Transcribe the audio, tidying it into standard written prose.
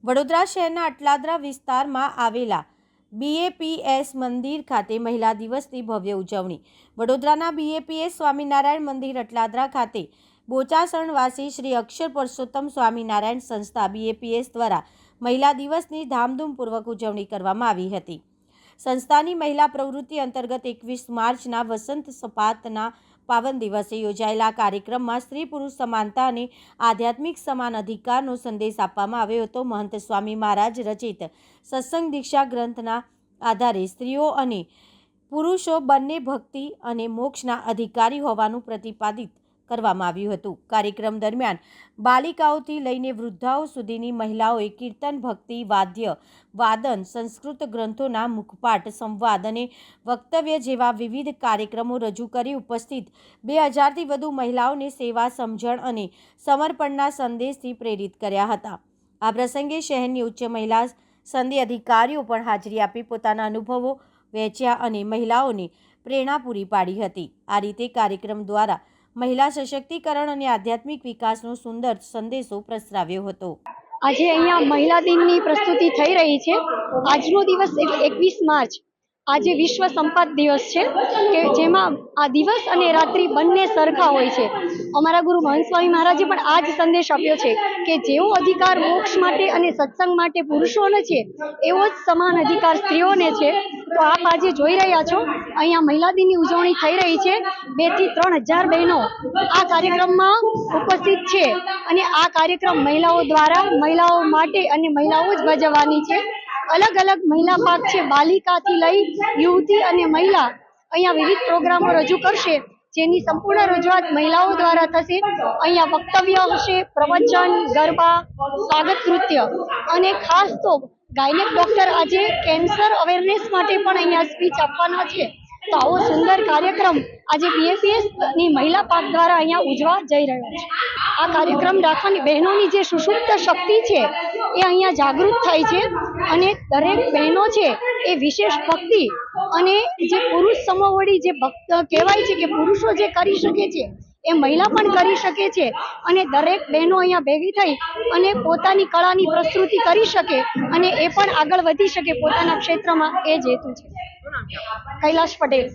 વડોદરા શહેરના અટલાદરા વિસ્તારમાં આવેલા BAPS મંદિર ખાતે મહિલા દિવસની ભવ્ય ઉજવણી। વડોદરાના BAPS સ્વામિનારાયણ મંદિર અટલાદરા ખાતે બોચાસણવાસી શ્રી અક્ષર પુરુષોત્તમ સ્વામિનારાયણ સંસ્થા BAPS દ્વારા મહિલા દિવસની ધામધૂમપૂર્વક ઉજવણી કરવામાં આવી હતી। સંસ્થાની મહિલા પ્રવૃત્તિ અંતર્ગત 21 માર્ચના વસંત સપાતના પાવન દિવસે યોજાયેલા કાર્યક્રમમાં સ્ત્રી પુરુષ સમાનતા અને આધ્યાત્મિક સમાન અધિકારનો સંદેશ આપવામાં આવ્યો હતો। મહંત સ્વામી મહારાજ રચિત સત્સંગ દીક્ષા ગ્રંથના આધારે સ્ત્રીઓ અને પુરુષો બંને ભક્તિ અને મોક્ષના અધિકારી હોવાનું પ્રતિપાદિત કરવામાં આવ્યું હતું। કાર્યક્રમ દરમિયાન બાલિકાઓથી લઈને વૃદ્ધાઓ સુધીની મહિલાઓએ કીર્તન, ભક્તિ, વાદ્ય, વાદન, સંસ્કૃત ગ્રંથોના મુખપાઠ, સંવાદ અને વક્તવ્ય જેવા વિવિધ કાર્યક્રમો રજૂ કરી ઉપસ્થિત 2000થી વધુ મહિલાઓને સેવા, સમજણ અને સમર્પણના સંદેશથી પ્રેરિત કર્યા હતા। આ પ્રસંગે શહેરની ઉચ્ચ મહિલા સંધિ અધિકારીઓ પણ હાજરી આપી પોતાના અનુભવો વહેંચ્યા અને મહિલાઓને પ્રેરણા પૂરી પાડી હતી। આ રીતે કાર્યક્રમ દ્વારા મહિલા સશક્તિકરણ અને આધ્યાત્મિક વિકાસનો સુંદર સંદેશો પ્રસરાવ્યો હતો। આજે અહીંયા મહિલા દિનની પ્રસ્તુતિ થઈ રહી છે। આજનો દિવસ એટલે 21 માર્ચ આજે વિશ્વ સંપાદ દિવસ છે કે જેમાં આ દિવસ અને રાત્રિ બંને સરખા હોય છે। અમારા ગુરુ મહંત સ્વામી મહારાજે પણ આ જ સંદેશ આપ્યો છે કે જેવો અધિકાર મોક્ષ માટે અને સત્સંગ માટે પુરુષોને છે એવો જ સમાન અધિકાર સ્ત્રીઓને છે। તો આપ આજે જોઈ રહ્યા છો અહીંયા મહિલા દિનની ઉજવણી થઈ રહી છે। 2 થી 3 હજાર બહેનો આ કાર્યક્રમમાં ઉપસ્થિત છે અને આ કાર્યક્રમ મહિલાઓ દ્વારા મહિલાઓ માટે અને મહિલાઓ જ ભજવવાની છે। અલગ અલગ મહિલા પાક છે, બાલિકાથી લઈ યુવતી અને મહિલા અહીંયા વિવિધ પ્રોગ્રામો રજૂ કરશે જેની સંપૂર્ણ રજૂઆત મહિલાઓ દ્વારા થશે। અહીંયા વક્તવ્ય હશે, પ્રવચન, ગરબા, સ્વાગત નૃત્ય અને ખાસ તો ગાયનેક ડોક્ટર આજે કેન્સર અવેરનેસ માટે પણ અહીંયા સ્પીચ આપવાના છે। તો આવો સુંદર કાર્યક્રમ આજે BAPS ની મહિલા પાક દ્વારા અહીંયા ઉજવા જઈ રહ્યો છે। આ કાર્યક્રમ રાખવાની બહેનોની જે સુષુપ્ત શક્તિ છે એ અહીંયા જાગૃત થાય છે અને દરેક બહેનો છે એ વિશેષ ભક્તિ અને જે પુરુષ સમોવડી જે ભક્ત કહેવાય છે કે પુરુષો જે કરી શકે છે એ મહિલા પણ કરી શકે છે અને દરેક બહેનો અહીંયા ભેગી થઈ અને પોતાની કળાની પ્રસ્તુતિ કરી શકે અને એ પણ આગળ વધી શકે પોતાના ક્ષેત્રમાં, એ જ હેતુ છે। કૈલાશ પટેલ।